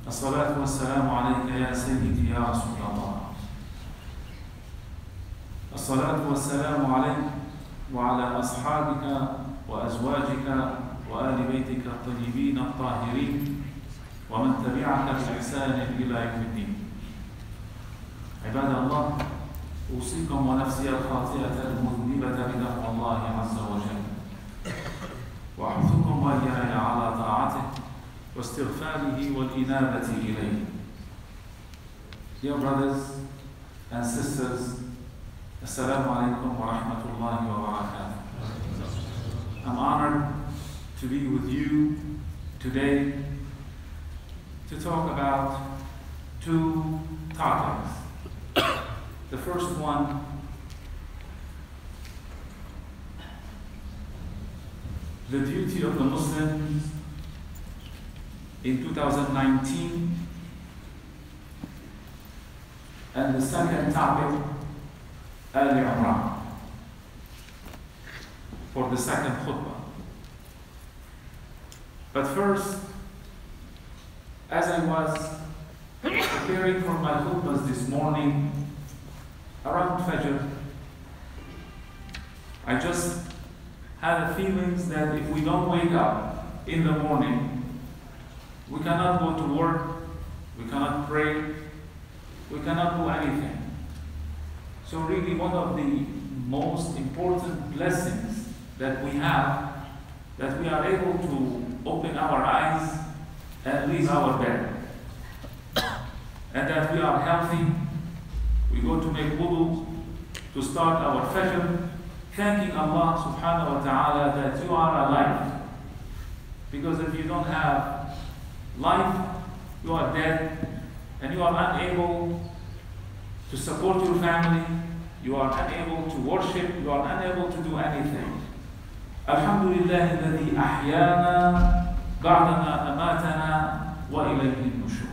الصلاة والسلام عليك يا سيدي يا رسول الله. الصلاة والسلام عليك وعلى أصحابك وأزواجك وآل بيتك الطيبين الطاهرين ومن تبعك بإحسان إلى يوم الدين. عباد الله، أوصيكم ونفسي الخاطئة المذنبة بتقوى الله عز وجل، وأحثكم وإياي على طاعته واستغفاره والإنابة إليه. Dear brothers and sisters, Assalamu alaikum wa rahmatullahi wa barakatuh. I'm honored to be with you today to talk about two topics. The first one, the duty of the Muslims in 2019, and the second topic, early Umrah, for the second khutbah. But first, as I was preparing for my khutbahs this morning, around Fajr, I just had a feeling that if we don't wake up in the morning, we cannot go to work, we cannot pray, we cannot do anything. So really one of the most important blessings that we have, that we are able to open our eyes and leave our bed. And that we are healthy, we go to make wudu, to start our fajr, thanking Allah subhanahu wa ta'ala that you are alive. Because if you don't have life, you are dead, and you are unable to support your family, you are unable to worship, you are unable to do anything. Alhamdulillah alladhi ahyana ba'dama amatana wa ilayhi an-nushur.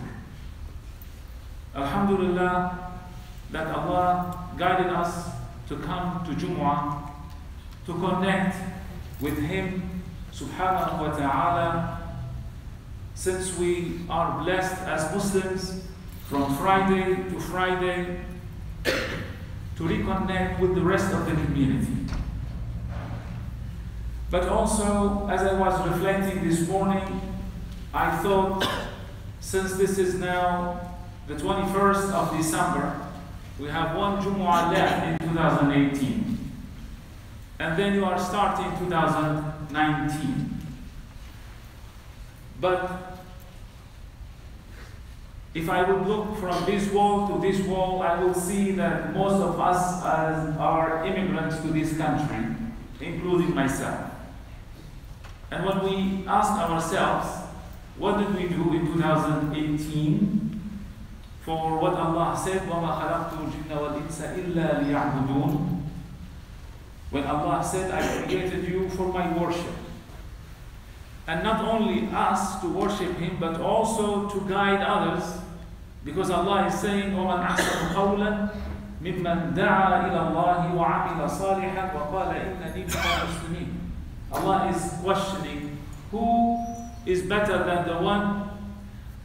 Alhamdulillah that Allah guided us to come to Jumu'ah, to connect with Him subhanahu wa ta'ala, since we are blessed as Muslims from Friday to Friday to reconnect with the rest of the community. But also, as I was reflecting this morning, I thought, since this is now the 21st of December, we have one Jumu'ah left in 2018. And then you are starting 2019. But if I would look from this wall to this wall, I will see that most of us are immigrants to this country, including myself. And when we ask ourselves, what did we do in 2018? For what Allah said, وَمَا خَلَقْتُ الْجِنَّ وَالْإِنسَ إِلَّا لِيَعْبُدُونَ. When Allah said, I created you for my worship. And not only us to worship Him, but also to guide others. Because Allah is saying, وَمَنْ أَحْسَنُ قَوْلًا مِمَّنْ دَعَا إِلَى اللَّهِ وَعَمِلَ صَالِحًا وَقَالَ إِنَّنِي مِنَ الْمُسْلِمِينَ. Allah is questioning who is better than the one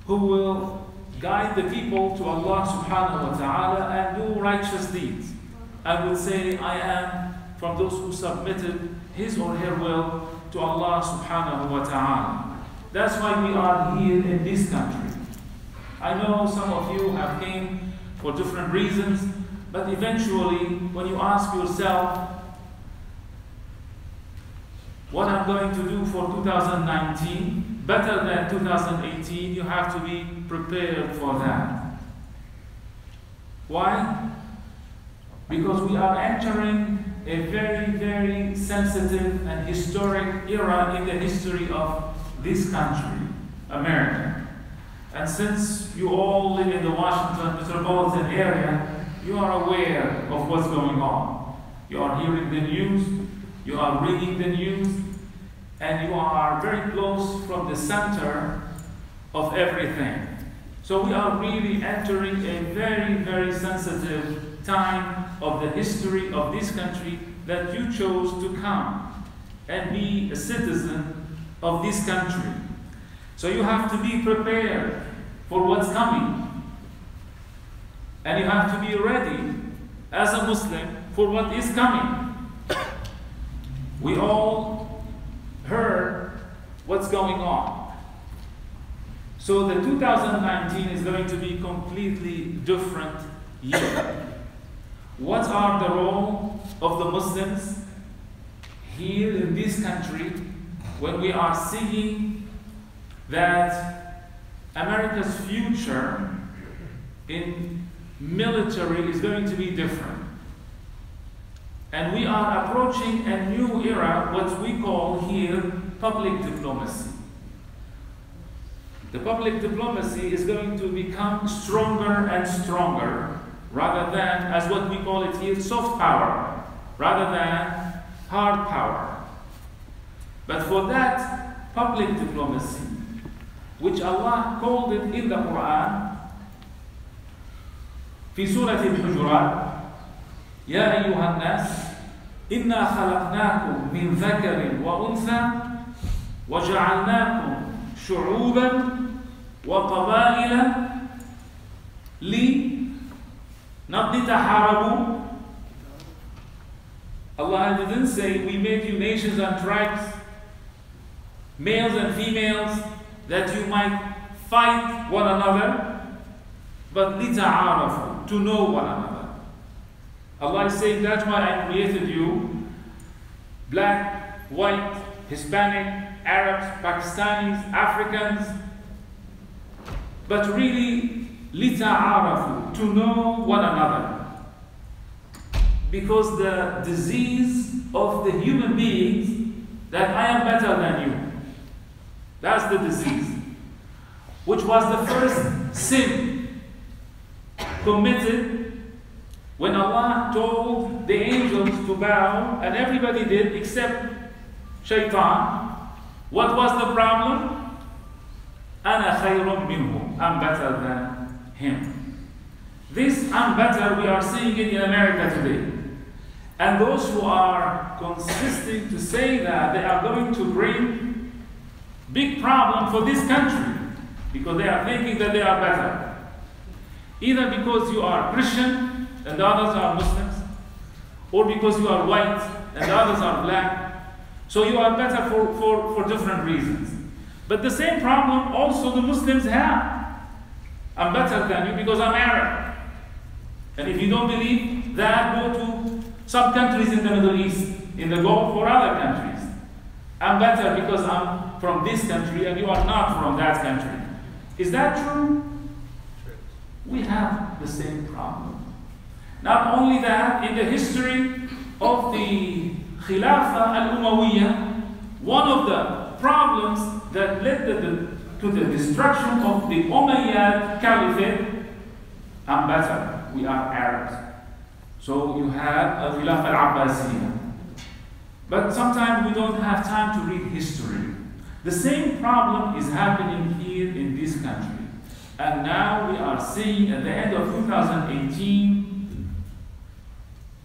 who will guide the people to Allah subhanahu wa ta'ala and do righteous deeds. I will say, I am from those who submitted his or her will to Allah subhanahu wa ta'ala. That's why we are here in this country. I know some of you have came for different reasons, but eventually when you ask yourself, what I'm going to do for 2019, better than 2018, you have to be prepared for that. Why? Because we are entering a very, very sensitive and historic era in the history of this country, America. And since you all live in the Washington metropolitan area, you are aware of what's going on. You are hearing the news, you are reading the news, and you are very close from the center of everything. So we are really entering a very, very sensitive time of the history of this country, that you chose to come and be a citizen of this country. So you have to be prepared for what's coming. And you have to be ready as a Muslim for what is coming. We all heard what's going on. So the 2019 is going to be completely different year. What are the role of the Muslims here in this country when we are seeing that America's future in military is going to be different? And we are approaching a new era, what we call here public diplomacy. The public diplomacy is going to become stronger and stronger, rather than, as what we call it here, soft power, rather than hard power. But for that public diplomacy, which Allah called it in the Quran, في سورة الحجرات يا أيها الناس إنا خلقناكم من ذكر وأنثى وجعلناكم شعوبا وقبائل not لتحاربوا. Allah didn't say we made you nations and tribes, males and females, that you might fight one another, but لتعارفوا, to know one another. Allah is saying that's why I created you, black, white, Hispanic, Arabs, Pakistanis, Africans, but really لتعارفوا, to know one another. Because the disease of the human beings, that I am better than you, that's the disease, which was the first sin committed when Allah told the angels to bow, and everybody did except Shaitan. What was the problem? أنا خير منه, I'm better than him. This I'm better we are seeing it in America today. And those who are consisting to say that, they are going to bring big problem for this country, because they are thinking that they are better. Either because you are Christian and the others are Muslims, or because you are white and the others are black. So you are better for different reasons. But the same problem also the Muslims have. I'm better than you because I'm Arab. And if you don't believe that, go to some countries in the Middle East, in the Gulf, or other countries. I'm better because I'm from this country and you are not from that country. Is that true? We have the same problem. Not only that, in the history of the Khilafah al-Umayyah, one of the problems that led to the destruction of the Umayyad Caliphate, I'm better, we are Arabs. So you have a Khilafah al-Abbasiyah. But sometimes we don't have time to read history. The same problem is happening here in this country. And now we are seeing at the end of 2018,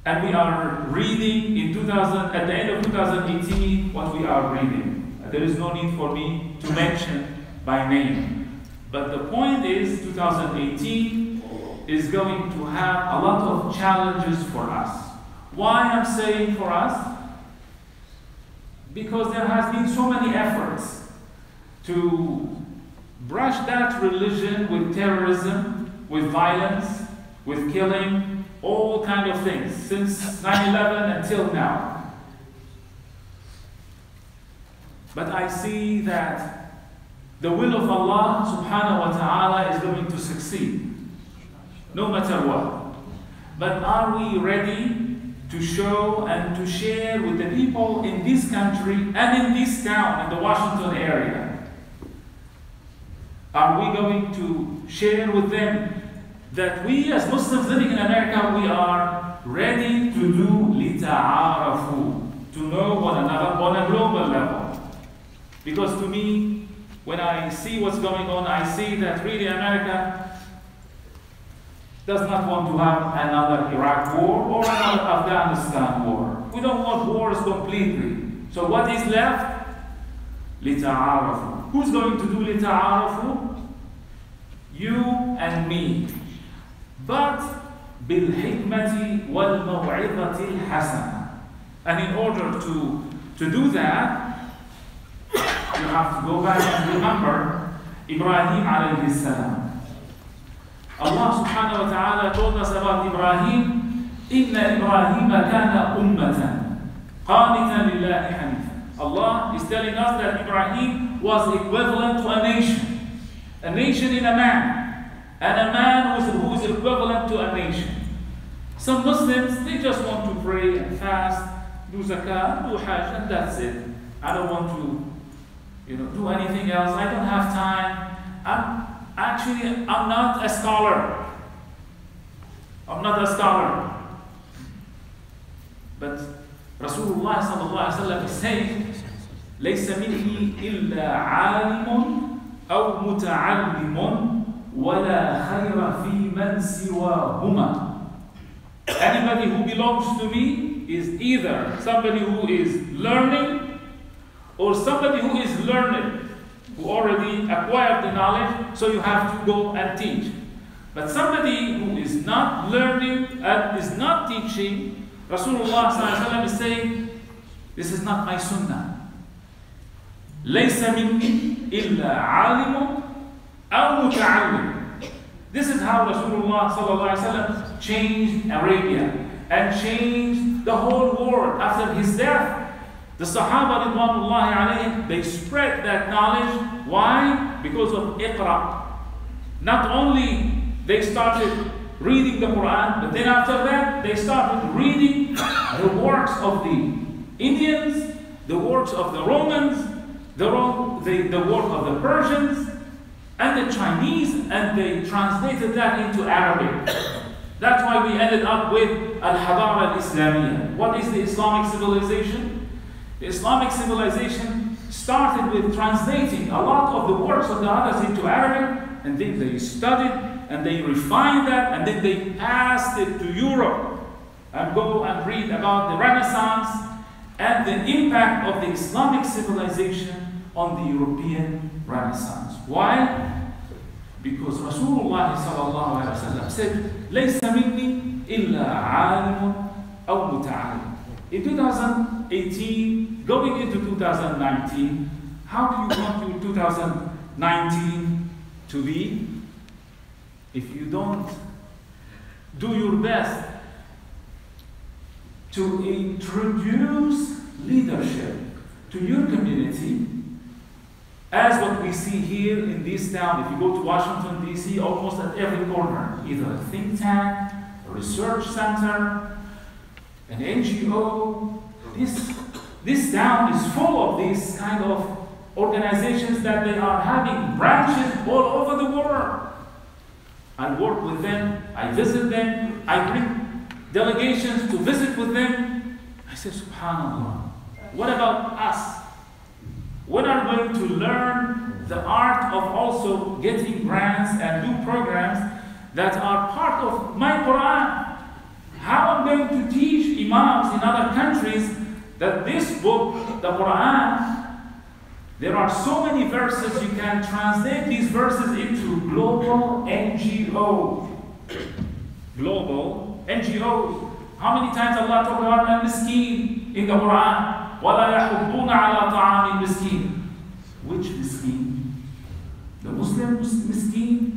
and we are reading at the end of 2018 what we are reading. There is no need for me to mention by name. But the point is, 2018 is going to have a lot of challenges for us. Why I'm saying for us? Because there has been so many efforts to brush that religion with terrorism, with violence, with killing, all kind of things, since 9/11 until now. But I see that the will of Allah subhanahu wa ta'ala is going to succeed, no matter what. But are we ready to show and to share with the people in this country and in this town, in the Washington area? Are we going to share with them that we as Muslims living in America, we are ready to do lita'arafu, to know one another on a global level? Because to me, when I see what's going on, I see that really America does not want to have another Iraq war or another Afghanistan war. We don't want wars completely. So what is left? Lita'arafu. Who's going to do lita'arafu? You and me. But bil-hikmati wal-maw'idhati al-hasana. And in order to do that, you have to go back and remember Ibrahim alayhi salam. Allah subhanahu wa ta'ala told us about Ibrahim, Inna Ibrahim kana ummatan qanitan lillahi hanifan. Allah is telling us that Ibrahim was equivalent to a nation in a man, and a man who is equivalent to a nation. Some Muslims, they just want to pray and fast, do zakah, do hajj, and that's it. I don't want to, do anything else. I don't have time. I'm not a scholar. I'm not a scholar. But Rasulullah sallallahu alaihi wasallam is saying, ليس مني إلا عالم أو متعلم ولا خير في من سواهما. Anybody who belongs to me is either somebody who is learning or somebody who is learned, who already acquired the knowledge, so you have to go and teach. But somebody who is not learning and is not teaching, Rasulullah ﷺ is saying, this is not my sunnah. لَيْسَ مِنِّي إِلَّا عَالِمٌ أَوْ مُتَعَلِّمٌ. This is how Rasulullah ﷺ changed Arabia and changed the whole world after his death. The Sahaba Ridwanullahi alayhim, they spread that knowledge. Why? Because of Iqra. Not only they started reading the Quran, but then after that they started reading the works of the Indians, the works of the Romans, the work of the Persians, and the Chinese, and they translated that into Arabic. That's why we ended up with Al-Hadara al-Islamiyya. What is the Islamic civilization? The Islamic civilization started with translating a lot of the works of the others into Arabic, and then they studied, and they refined that, and then they passed it to Europe. And go and read about the Renaissance and the impact of the Islamic civilization on the European Renaissance. Why? Because Rasulullah sallallahu alaihi wasallam said, لَيْسَ مِنِّي إِلَّا عَالِمٌ أَوْ مُتَعَلِّمٌ. In 2018, going into 2019, how do you want your 2019 to be if you don't do your best to introduce leadership to your community? As what we see here in this town, if you go to Washington, D.C., almost at every corner, either a think tank, a research center, an NGO. This town is full of these kind of organizations that they are having branches all over the world. I work with them, I visit them, I bring delegations to visit with them. I say, subhanallah, what about us? When are we going to learn the art of also getting grants and do programs that are part of my Quran? How am I going to teach imams in other countries that this book, the Quran, there are so many verses, you can translate these verses into global NGO. Global NGOs. How many times Allah talked about al-miskin in the Quran? وَلَا يَحُضُّونَ عَلَى طَعَامِ الْمِسْكِينِ. Which miskin? The Muslim miskin?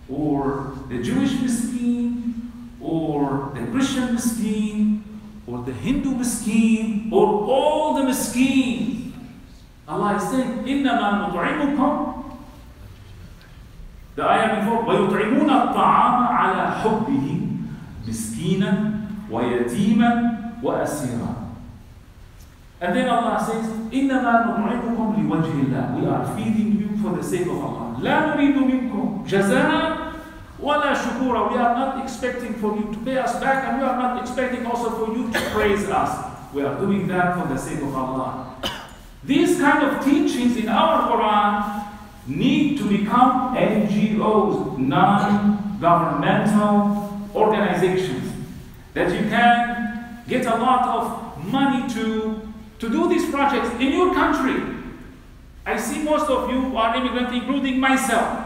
Or the Jewish miskin? Or the Christian miskin? Or the Hindu miskin? Or all the miskeen? Allah is saying, إِنَّمَا نُطْعِمُكُمْ. The ayah before, وَيُطْعِمُونَ الطَّعَامَ عَلَى حُبِّهِ مِسْكِينًا وَيَتِيمًا وَأَسِيرًا. And then Allah says, إِنَّمَا نُطْعِمُكُمْ لِوَجْهِ اللَّهِ. We are feeding you for the sake of Allah. لَا نُرِيدُ مِنْكُمْ جَزَاءً وَلَا شُكُورًا. We are not expecting for you to pay us back, and we are not expecting also for you to praise us. We are doing that for the sake of Allah. These kind of teachings in our Quran need to become NGOs, non-governmental organizations, that you can get a lot of money to do these projects in your country. I see most of you are immigrants, including myself.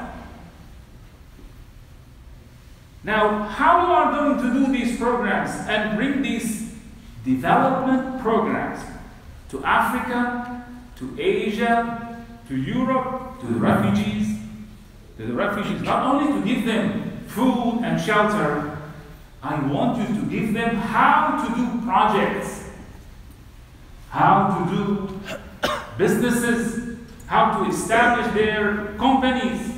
Now, how you are going to do these programs and bring these development programs to Africa, to Asia, to Europe, to the refugees, not only to give them food and shelter, I want you to give them how to do projects, how to do businesses, how to establish their companies,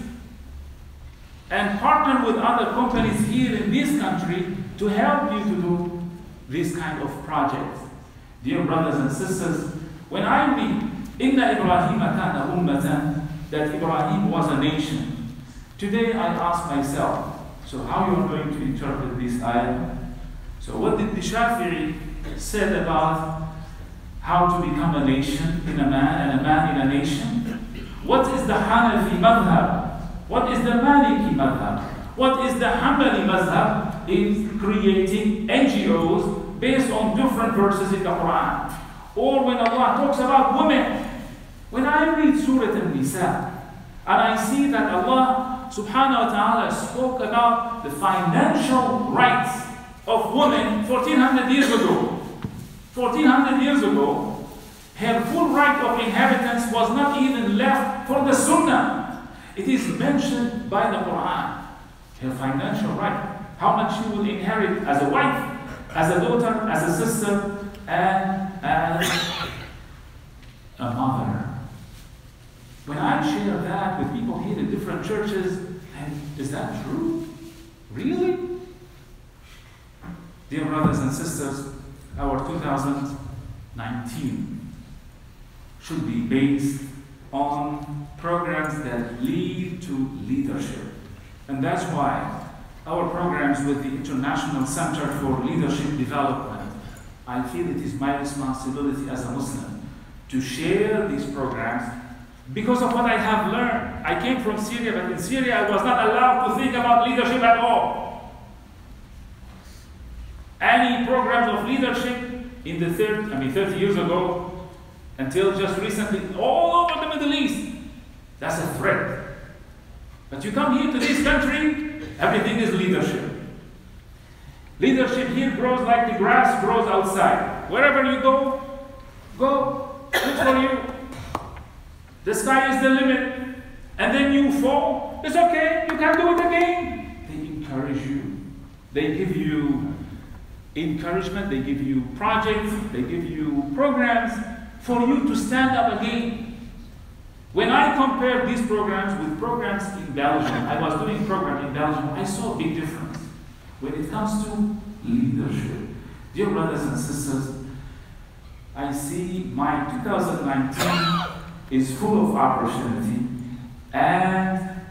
and partner with other companies here in this country to help you to do this kind of projects. Dear brothers and sisters, when I read Inna Ibrahim kana ummatan, that Ibrahim was a nation, today I ask myself, so how you are going to interpret this ayah? So what did the Shafi'i said about how to become a nation in a man and a man in a nation? What is the Hanafi madhab? What is the Maliki madhab? What is the Hanbali madhab in creating NGOs based on different verses in the Quran? Or when Allah talks about women, when I read Surah An-Nisa and I see that Allah subhanahu wa ta'ala spoke about the financial rights of women 1400 years ago. 1400 years ago, her full right of inheritance was not even left for the Sunnah. It is mentioned by the Quran. Her financial right, how much she will inherit as a wife, as a daughter, as a sister, and as a mother. When I share that with people here in different churches, and is that true? Really? Dear brothers and sisters, our 2019 should be based on programs that lead to leadership. And that's why our programs with the International Center for Leadership Development, I feel it is my responsibility as a Muslim to share these programs because of what I have learned. I came from Syria, but in Syria I was not allowed to think about leadership at all. Any programs of leadership in the 30 years ago, until just recently, all over the Middle East, that's a threat. But you come here to this country, everything is leadership. Leadership here grows like the grass grows outside. Wherever you go, good for you. The sky is the limit. And then you fall, it's okay, you can do it again. They encourage you. They give you encouragement, they give you projects, they give you programs for you to stand up again. When I compare these programs with programs in Belgium, I was doing a program in Belgium, I saw a big difference when it comes to leadership. Dear brothers and sisters, I see my 2019 is full of opportunity and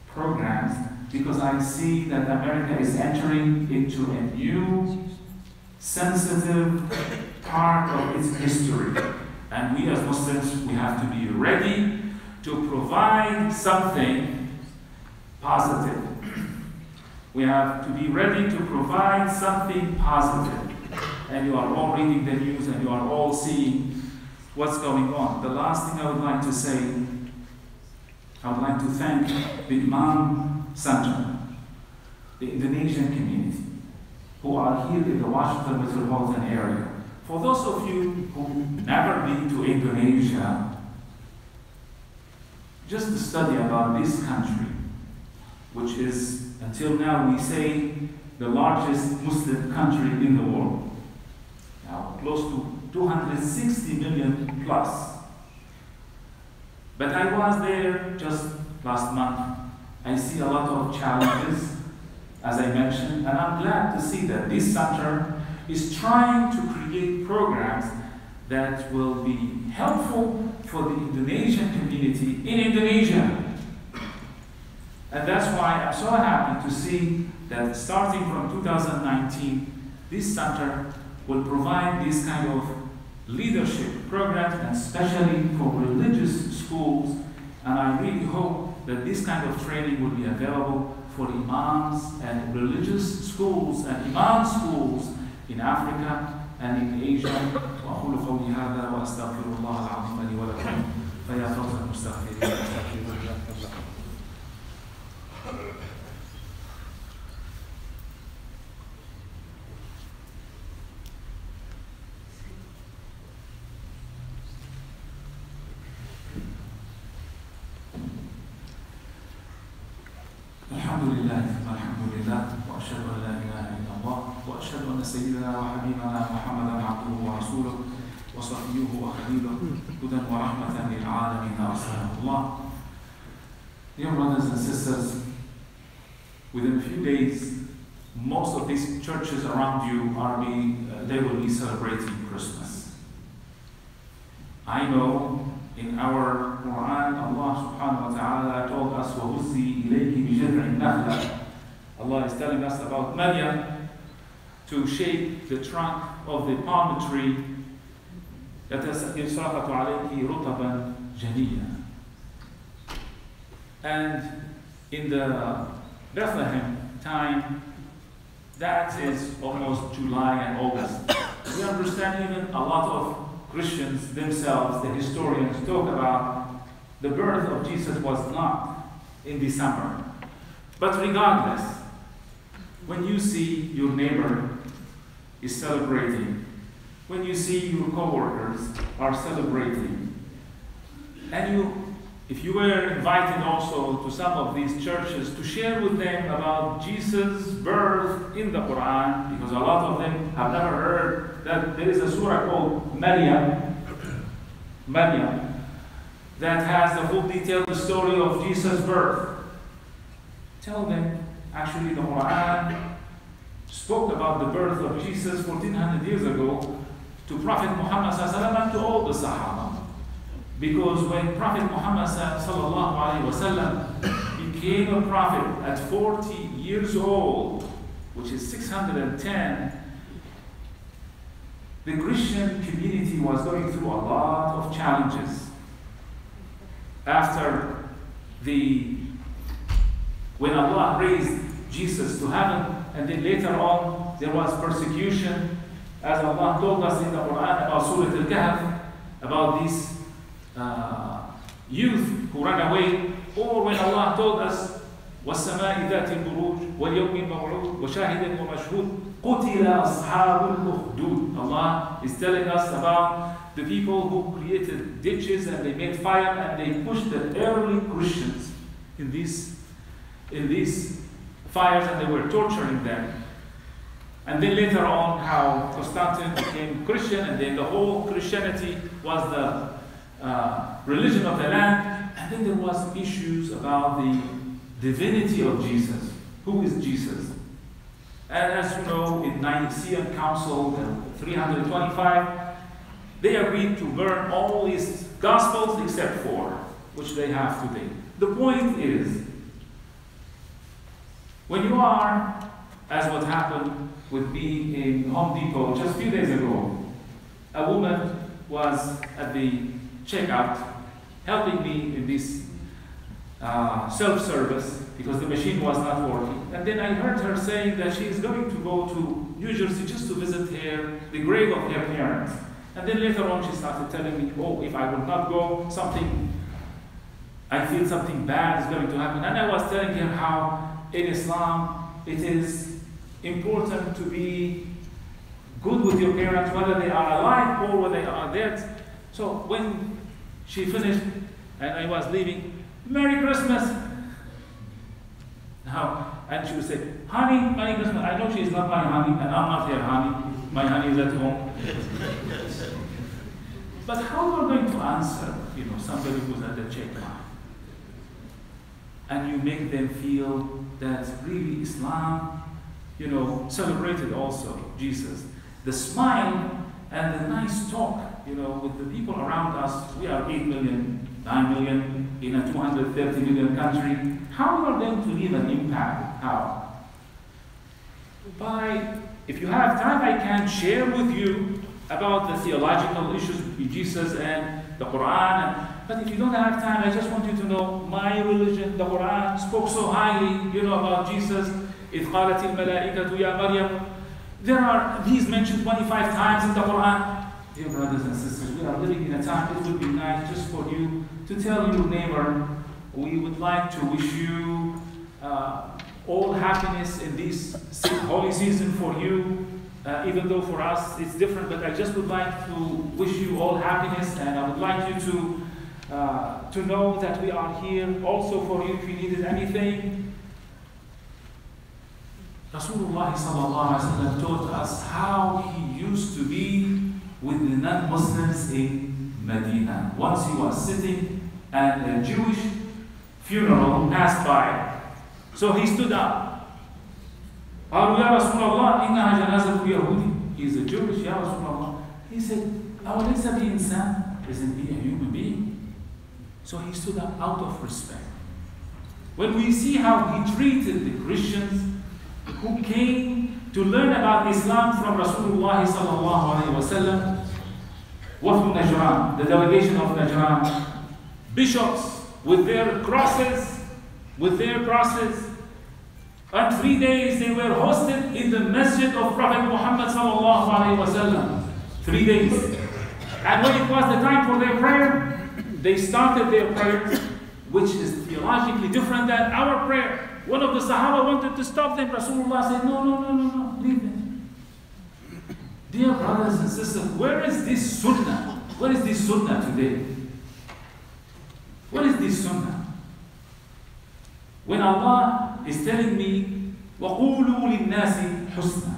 programs because I see that America is entering into a new, sensitive part of its history. And we as Muslims, we have to be ready to provide something positive. We have to be ready to provide something positive. And you are all reading the news and you are all seeing what's going on. The last thing I would like to say, I would like to thank the Imam Center, the Indonesian community, who are here in the Washington metropolitan area. For those of you who've never been to Indonesia, just to study about this country, which is, until now, we say, the largest Muslim country in the world. Now, close to 260 million plus. But I was there just last month. I see a lot of challenges, as I mentioned, and I'm glad to see that this center is trying to create programs that will be helpful for the Indonesian community in Indonesia. And that's why I'm so happy to see that starting from 2019, this center will provide this kind of leadership programs, and especially for religious schools. And I really hope that this kind of training will be available for imams and religious schools and imam schools in Africa and in Asia. وأقول قولي هذا وأستغفر الله العظيم لي ولكم فيا فوز المستغفرين واستغفروه يغفر لكم. الحمد لله وأشهد أن لا إله إلا الله وأشهد أن سيدنا وحبيبنا محمدا عبده ورسوله وصفيه وخليله هدى ورحمة للعالمين أرسله الله. Dear brothers and sisters, within a few days, most of these churches around you they will be celebrating Christmas. I know in our Quran, Allah subhanahu wa ta'ala told us, وَهُزِّي إِلَيْكِ بِجَذْعِ النَّخْلَةِ. Allah is telling us about Maryam to shake the trunk of the palm tree, And in the Bethlehem time, that is almost July and August. We understand even a lot of Christians themselves, the historians, talk about the birth of Jesus was not in December. But regardless, when you see your neighbor is celebrating, when you see your co-workers are celebrating, and if you were invited also to some of these churches to share with them about Jesus' birth in the Quran, because a lot of them have never heard that there is a surah called Maryam, that has the full detailed story of Jesus' birth. Tell them, actually the Quran spoke about the birth of Jesus 1400 years ago to Prophet Muhammad and to all the Sahaba. Because when Prophet Muhammad became a prophet at 40 years old, which is 610, the Christian community was going through a lot of challenges. After when Allah raised Jesus to heaven, and then later on there was persecution, as Allah told us in the Quran about Surah Al-Kahf, about these youth who ran away, or when Allah told us وَالسَّمَاءِ ذَاتِ الْبُرُوجِ وَالْيَوْمِ الْمَوْعُودِ وَشَاهِدٍ وَمَشْهُودٍ قُتِلَ أَصْحَابُ الْأُخْدُودِ. Allah is telling us about the people who created ditches and they made fire and they pushed the early Christians in these fires, and they were torturing them. And then later on how Constantine became Christian, and then the whole Christianity was the religion of the land. And then there was issues about the divinity of Jesus. Who is Jesus? And as you know, in Nicene Council 325, they agreed to burn all these Gospels except 4, which they have today. The point is, when you are, as what happened with me in Home Depot just a few days ago, a woman was at the checkout helping me in this self-service because the machine was not working. And then I heard her saying that she is going to go to New Jersey just to visit the grave of her parents. And then later on she started telling me, oh, if I would not go, I feel something bad is going to happen. And I was telling her how in Islam it is important to be good with your parents, whether they are alive or whether they are dead. So when she finished and I was leaving, Merry Christmas. Now, and she would say, honey, Merry Christmas. I know she is not my honey, and I'm not her honey. My honey is at home. But how are you going to answer, somebody who's at the checkpoint? And you make them feel that really Islam, celebrated also Jesus. The smile and the nice talk, with the people around us. We are 8 million, 9 million in a 230 million country. How are they to leave an impact? How? If you have time, I can share with you about the theological issues with Jesus and the Quran. But if you don't have time, I just want you to know my religion, the Quran, spoke so highly, about Jesus. إِذْ قَالَتِ الْمَلَائِكَةُ يَا مَرْيَمُ. He's mentioned 25 times in the Quran. Dear brothers and sisters, we are living in a time, it would be nice just for you to tell your neighbor, we would like to wish you all happiness in this holy season for you, even though for us it's different, but I just would like to wish you all happiness, and I would like you to know that we are here also for you if you needed anything. Rasulullah sallallahu alaihi wasallam taught us how he used to be with the non-Muslims in Medina. Once he was sitting and a Jewish funeral passed by. So he stood up. قالوا يا رسول الله إنها جنازة يهودي. He is a Jewish, يا رسول الله. He said, أوليس بإنسان? Isn't he a human being? So he stood up out of respect. When we see how he treated the Christians who came to learn about Islam from Rasulullah sallallahu alaihi wasallam, Wafd Najran, the delegation of Najran, bishops with their crosses, with their crosses. And 3 days they were hosted in the Masjid of Prophet Muhammad sallallahu alaihi wasallam. 3 days. And when it was the time for their prayer, they started their prayer, which is theologically different than our prayer. One of the Sahaba wanted to stop them. Rasulullah said, no, leave them. Dear brothers and sisters, where is this sunnah? Where is this sunnah today? What is this sunnah? When Allah is telling me, وَقُولُوا لِلنَّاسِ حُسْنًا.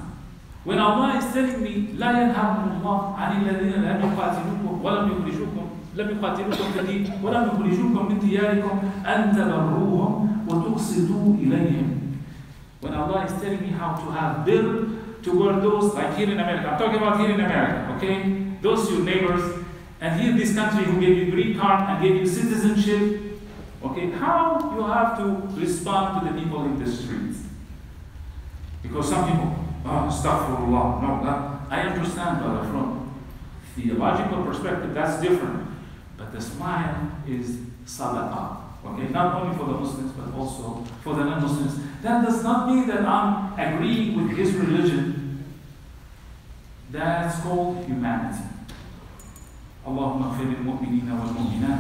When Allah is telling me, لَا يَنْهَاكُمُ اللَّهُ عَنِ الَّذِينَ لَمْ يُقَاتِلُوكُمْ وَلَمْ يُخْرِجُوكُم فِي الدِّينِ مِنْ دِيَارِكُمْ أَن تَبَرُّوهُمْ وَتُقْسِطُوا إِلَيْهِمْ. When Allah is telling me how to have birr toward those, like here in America, I'm talking about here in America, okay? Those your neighbors, and here this country who gave you green card and gave you citizenship, okay? How you have to respond to the people in the streets? Because some people, astaghfirullah, no, I understand, brother, from theological perspective, that's different. But the smile is sadaqah, okay? Not only for the Muslims, but also for the non-Muslims. That does not mean that I'm agreeing with his religion. That's called humanity. اللهم اغفر للمؤمنين والمؤمنات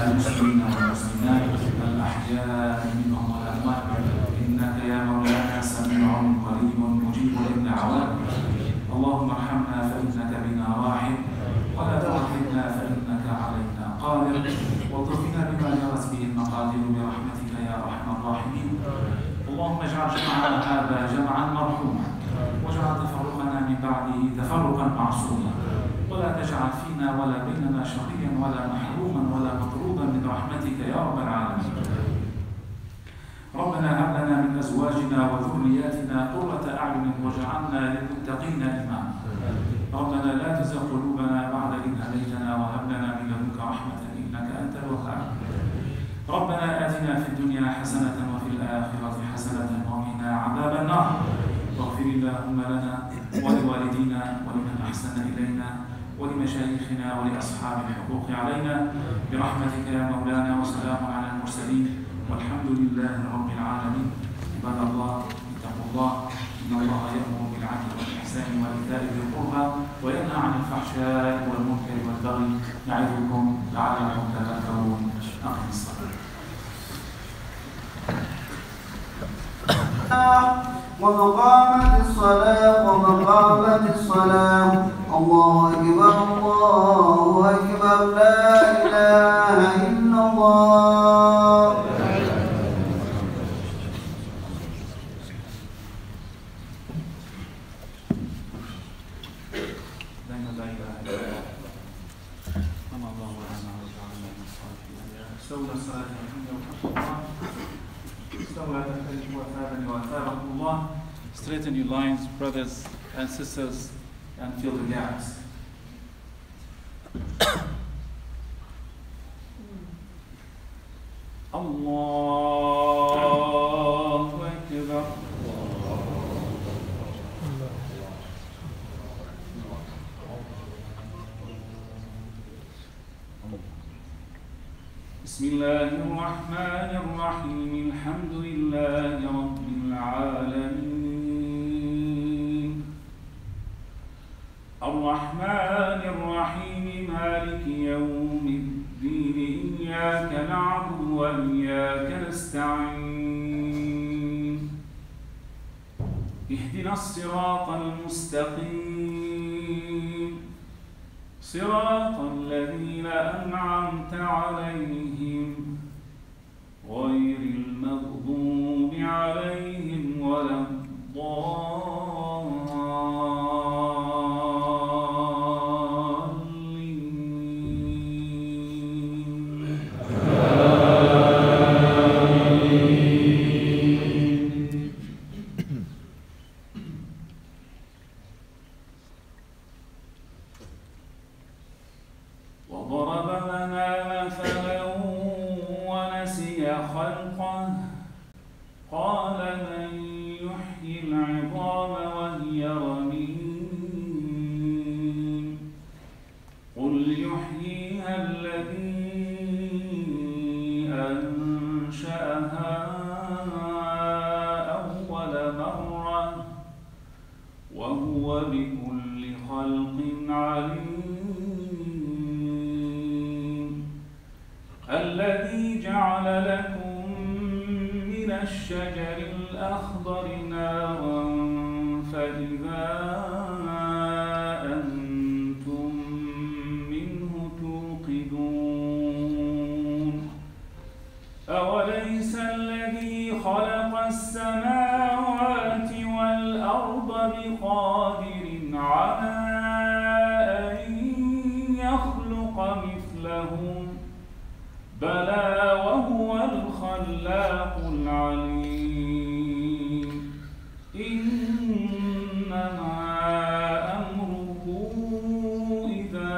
المسلمين والمسلمات الأحياء منهم والأموات إنك يا مولانا سميع قريب مجيب للدعوات اللهم ارحمنا فإنك بنا راحم ولا تؤاخذنا فإنك علينا قادر وارزقنا بما جرت به المقادير برحمتك يا أرحم الراحمين اللهم اجعل جمعنا هذا جمعا مرحوما واجعل تفرقنا من بعده تفرقا معصوما ولا تجعل فينا ولا بيننا شقيا ولا محروما ولا مطرودا من رحمتك يا رب العالمين. ربنا هب لنا من ازواجنا وذرياتنا قرة اعين واجعلنا للمتقين اماما. ربنا لا تزغ قلوبنا بعد إذ هديتنا وهب لنا من لدنك رحمة انك انت الوهاب. ربنا آتنا في الدنيا حسنة وفي الآخرة حسنة وقنا عذاب النار. واغفر اللهم لنا ولوالدينا ولمن أحسن إلينا ولمشايخنا ولأصحاب الحقوق علينا برحمتك يا مولانا وسلام على المرسلين والحمد لله رب العالمين. عباد الله اتقوا الله إن الله يأمر بالعدل والإحسان وإيتاء ذي القربى وينهى عن الفحشاء والمنكر والبغي يعظكم لعلكم تذكرون. أقم الصلاة. ومقامة الصلاة الله أكبر الله أكبر لا إله إلا الله. Straighten your lines, brothers and sisters, and fill the gaps. Allahu Akbar. بسم الله الرحمن الرحيم الحمد لله رب العالمين الرحمن الرحيم مالك يوم الدين إياك نعبد وإياك نستعين اهدنا الصراط المستقيم صراط الذين أنعمت عليهم غير المغضوب عليهم ولا الضالين. وضرب لنا مثلا ونسي خلقه قال من يحيي العظام وهي رميم قل يحييها الذي أنشأها وهو بكل خلق عليم. الذي جعل لكم من الشجر الأخضر نارا فإذا أنتم منه توقدون. أوليس الذي خلق السماوات والأرض بقادر على أن يخلق مثلهم؟ بلى وهو الخلاق العليم. إنما أمره إذا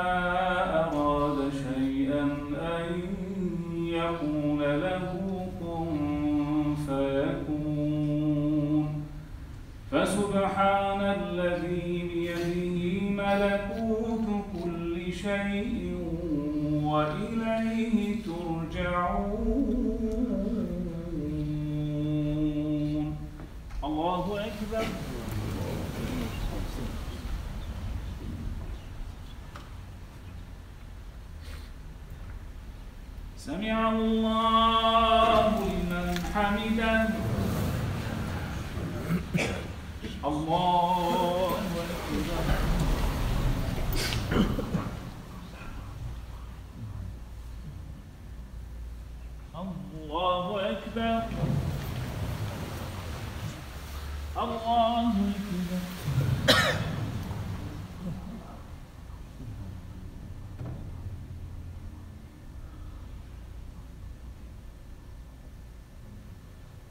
أراد شيئا أن يقول له كن فيكون. فسبحان الذي بيده ملكوت كل شيء وإليه ترجعون. الله أكبر. سمع الله لمن حمده. الله أكبر. الله أكبر. الله أكبر.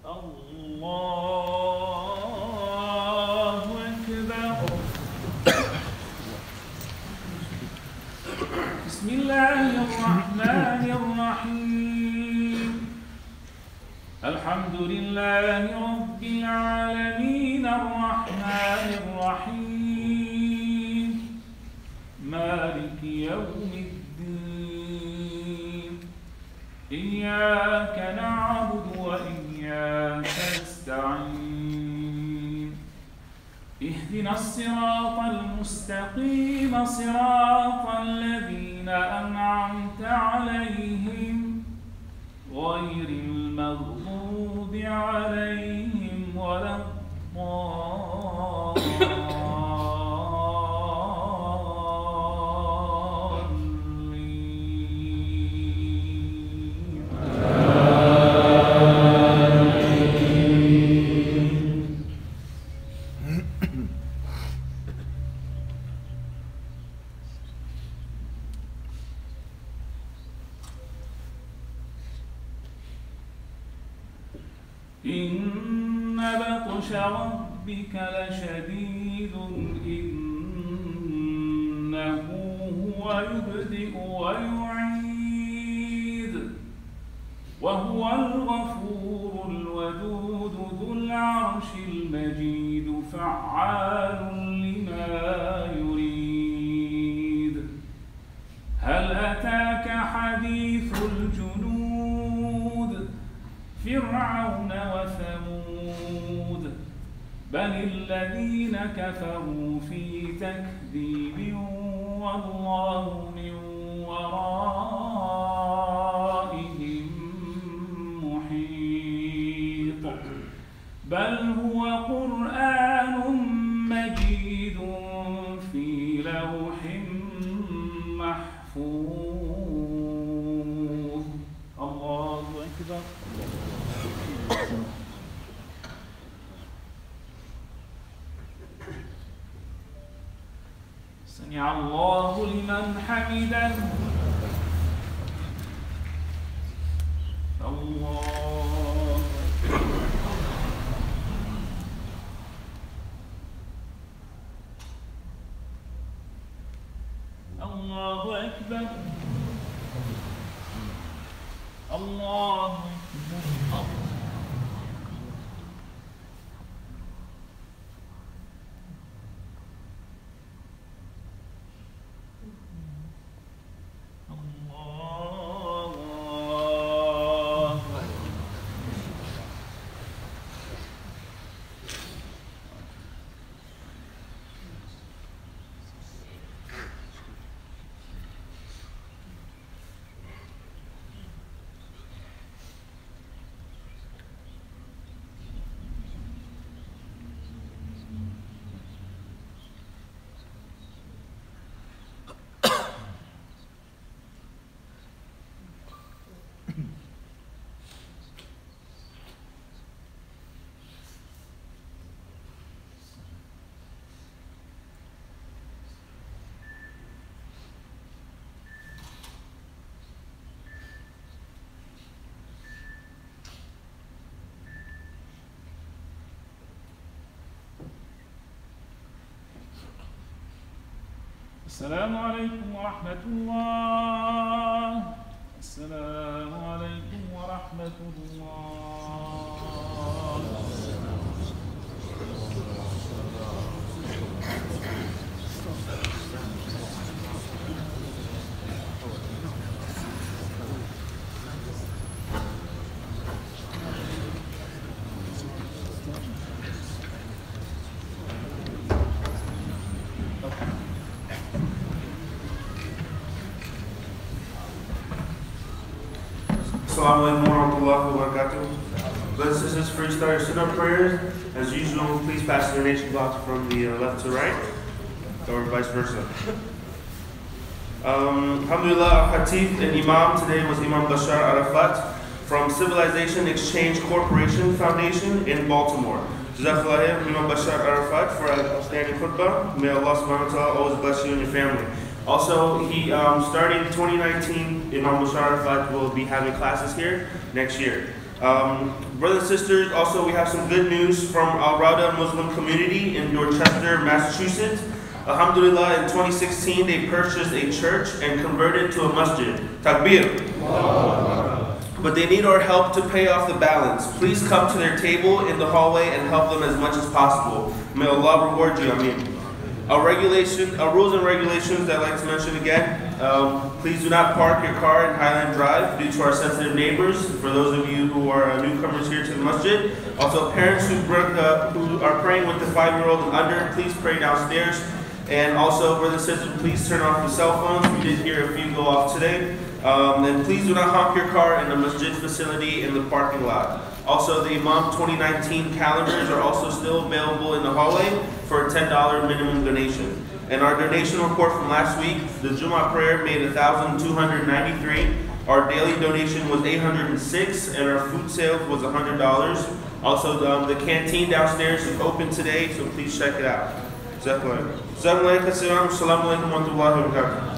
الله أكبر. بسم الله الرحمن الرحيم. الحمد لله رب العالمين الرحمن الرحيم مالك يوم الدين. إياك نعبد وإياك نستعين. اهدنا الصراط المستقيم صراط الذين أنعمت عليهم غير المغضوب عليهم ولا إن بطش ربك لشديد إنه هو يبدئ ويعيد وهو الغفور الودود ذو العرش المجيد فعال لما يريد. هل أتاك حديث الجنود فرعون وثمود بل الذين كفروا في تكذيب والله من ورائهم محيط. بل هو قرآن مجيد في لوح محفوظ. الله أكبر. سمع الله لمن حمده. الله الله أكبر. الله أكبر. السلام عليكم ورحمة الله. السلام عليكم ورحمة الله. Assalamu alaikum wa rahmatullahi wa barakatuh. Brothers and sisters, for start your sit-up prayers. As usual, please pass the donation box from the left to right, or vice versa. Alhamdulillah, our Khatib and Imam today was Imam Bashar Arafat from Civilization Exchange Corporation Foundation in Baltimore. Jazakallah Imam Bashar Arafat for an outstanding khutbah. May Allah subhanahu wa ta'ala always bless you and your family. Also, starting 2019, Imam Bashar Arafat will be having classes here next year. Brothers and sisters, also we have some good news from Al Rada Muslim community in Dorchester, Massachusetts. Alhamdulillah, in 2016, they purchased a church and converted to a masjid. Takbir. But they need our help to pay off the balance. Please come to their table in the hallway and help them as much as possible. May Allah reward you. Ameen. Our rules and regulations that I'd like to mention again. Please do not park your car in Highland Drive due to our sensitive neighbors. For those of you who are newcomers here to the masjid. Also, parents who are praying with the 5-year-old and under, please pray downstairs. And also, brothers and sisters, please turn off the cell phones. We did hear a few go off today. And please do not honk your car in the masjid facility in the parking lot. Also, the Imam 2019 calendars are also still available in the hallway for a $10 minimum donation. And our donation report from last week, the Jummah prayer made 1,293. Our daily donation was 806, and our food sales was $100. Also, the canteen downstairs is open today, so please check it out. Assalamu alaikum wa rahmatullahi wa barakatuh.